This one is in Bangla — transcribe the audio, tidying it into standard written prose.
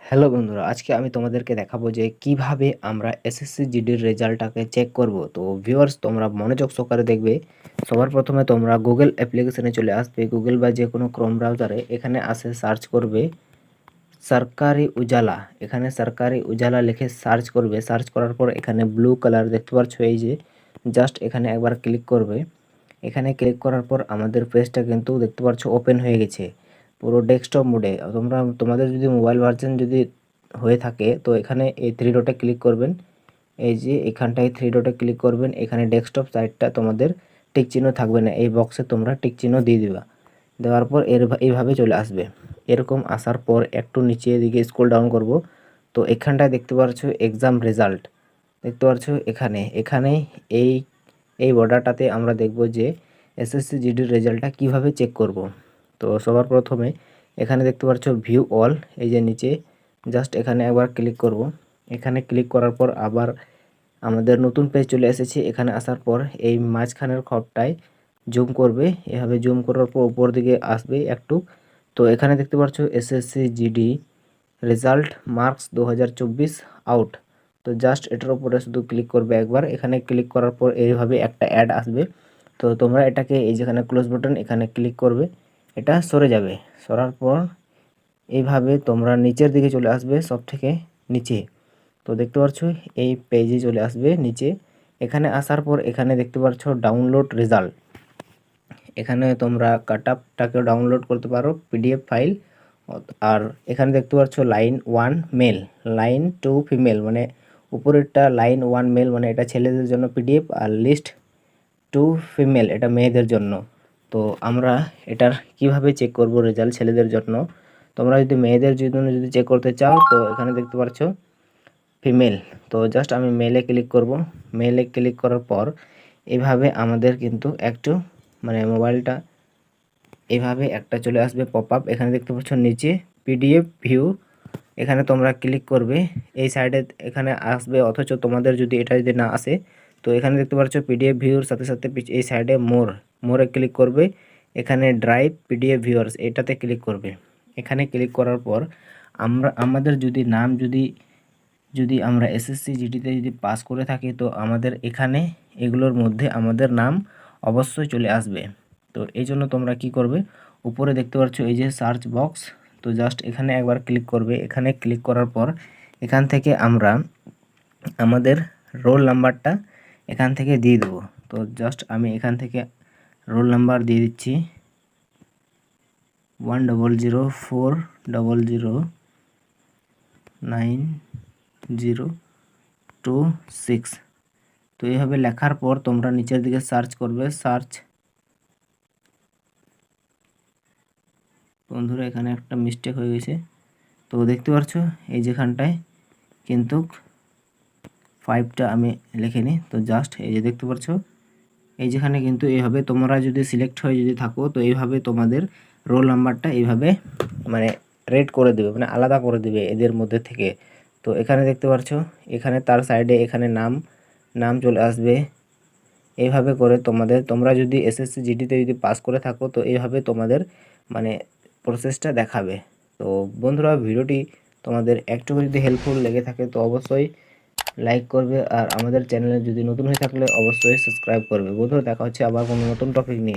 হ্যালো বন্ধুরা, আজকে আমি তোমাদেরকে দেখাবো যে কিভাবে আমরা এসএসসি জিডির রেজাল্টটাকে চেক করব। তো ভিউয়ার্স, তোমরা মনোযোগ সহকারে দেখবে। সবার প্রথমে তোমরা গুগল অ্যাপ্লিকেশনে চলে আসবে। গুগল বা যে কোনো ক্রোম ব্রাউজারে এখানে আসে সার্চ করবে সরকারি উজালা। এখানে সরকারি উজালা লিখে সার্চ করবে। সার্চ করার পর এখানে ব্লু কালার দেখতে পাচ্ছ, এই যে জাস্ট এখানে একবার ক্লিক করবে। এখানে ক্লিক করার পর আমাদের পেজটা কিন্তু দেখতে পাচ্ছ ওপেন হয়ে গেছে পুরো ডেস্কটপ মোডে। তোমাদের যদি মোবাইল ভার্সন যদি হয়ে থাকে তো এখানে এই থ্রি ডটে ক্লিক করবেন। এই যে এখানটায় থ্রি ডটে ক্লিক করবেন। এখানে ডেস্কটপ সাইটটা তোমাদের টিক চিহ্ন থাকবে না, এই বক্সে তোমরা টিক চিহ্ন দিয়ে দিবা। দেওয়ার পর এইভাবে চলে আসবে। এরকম আসার পর একটু নিচে দিকে স্ক্রল ডাউন করব। তো এখানটায় দেখতে পাচ্ছ এক্সাম রেজাল্ট দেখতে পাচ্ছ। এখানে এখানে এই এই বর্ডারটাতে আমরা দেখব যে এসএসসি জিডির রেজাল্টটা কিভাবে চেক করব। তো সবার প্রথমে এখানে দেখতে পাচ্ছ ভিউ অল, এই যে নিচে জাস্ট এখানে একবার ক্লিক করব। এখানে ক্লিক করার পর আবার আমাদের নতুন পেজ চলে এসেছে। এখানে আসার পর এই মাঝখানের খবটায় জুম করবে। এভাবে জুম করার পর উপর দিকে আসবে একটু। তো এখানে দেখতে পাচ্ছ SSC GD result marks 2024 out. তো জাস্ট এটার উপরে শুধু ক্লিক করবে একবার। এখানে ক্লিক করার পর এইভাবে একটা অ্যাড আসবে। তো তোমরা এটাকে এই যেখানে ক্লোজ বাটন এখানে ক্লিক করবে, এটা সরে যাবে। সরার পর এইভাবে তোমরা নিচের দিকে চলে আসবে, সব থেকে নিচে। তো দেখতে পাচ্ছ এই পেজে চলে আসবে নিচে। এখানে আসার পর এখানে দেখতে পাচ্ছ ডাউনলোড রেজাল্ট। এখানে তোমরা কাটআপটাকে ডাউনলোড করতে পারো পিডিএফ ফাইল। আর এখানে দেখতে পাচ্ছ লাইন 1 মেল, লাইন 2 ফিমেল, মানে উপরেরটা লাইন 1 মেল মানে এটা ছেলেদের জন্য পিডিএফ, আর লিস্ট 2 ফিমেল এটা মেয়েদের জন্য। তো আমরা এটার কিভাবে চেক করব রেজাল্ট ছেলেদের জন্য। তোমরা যদি মেয়েদের জন্য যদি চেক করতে চাও তো এখানে দেখতে পাচ্ছ ফিমেল। তো জাস্ট আমি মেলে ক্লিক করব। মেলে ক্লিক করার পর এভাবে আমাদের কিন্তু একটু মানে মোবাইলটা এভাবে একটা চলে আসবে পপ আপ। এখানে দেখতে পাচ্ছ নিচে পিডিএফ ভিউ, এখানে তোমরা ক্লিক করবে। এই সাইডে এখানে আসবে, অথচ তোমাদের যদি এটা যদি না আসে তো এখানে দেখতে পাচ্ছ পিডিএফ ভিউর সাথে সাথে এই সাইডে মোরে ক্লিক করবে। এখানে ড্রাইভ পিডিএফ ভিউয়ার্স এটাতে ক্লিক করবে। এখানে ক্লিক করার পর আমাদের যদি নাম যদি যদি আমরা এসএসসি জিডিতে যদি পাস করে থাকি তো আমাদের এখানে এগুলোর মধ্যে আমাদের নাম অবশ্যই চলে আসবে। তো এই জন্য তোমরা কি করবে, উপরে দেখতে পাচ্ছ এই যে সার্চ বক্স। তো জাস্ট এখানে একবার ক্লিক করবে। এখানে ক্লিক করার পর এখান থেকে আমরা আমাদের রোল নাম্বারটা এখান থেকে দিয়ে দেবো। তো জাস্ট আমি এখান থেকে রোল নাম্বার দিয়ে দিচ্ছি 100409026। তো এইভাবে লেখার পর তোমরা নিচের দিকে সার্চ করবে। সার্চ, বন্ধুরা এখানে একটা মিস্টেক হয়ে গেছে। তো দেখতে পাচ্ছ এই যেখানটায় কিন্তু 5টা আমি লিখিনি। তো জাস্ট এই যে দেখতে পাচ্ছ এই যেখানে কিন্তু এইভাবে তোমরা যদি সিলেক্ট হয়ে যদি থাকো তো এইভাবে তোমাদের রোল নাম্বারটা এইভাবে মানে রেড করে দেবে, মানে আলাদা করে দেবে এদের মধ্যে থেকে। তো এখানে দেখতে পাচ্ছ এখানে তার সাইডে এখানে নাম চলে আসবে। এইভাবে করে তোমরা যদি এসএসসি জিডিতে যদি পাস করে থাকো তো এইভাবে তোমাদের মানে প্রসেসটা দেখাবে। তো বন্ধুরা, ভিডিওটি তোমাদের একটু যদি হেল্পফুল লেগে থাকে তো অবশ্যই লাইক করবে, আর আমাদের চ্যানেলে যদি নতুন হয়ে থাকলে অবশ্যই সাবস্ক্রাইব করবে। বন্ধুরা, দেখা হচ্ছে আবার কোনো নতুন টপিক নিয়ে।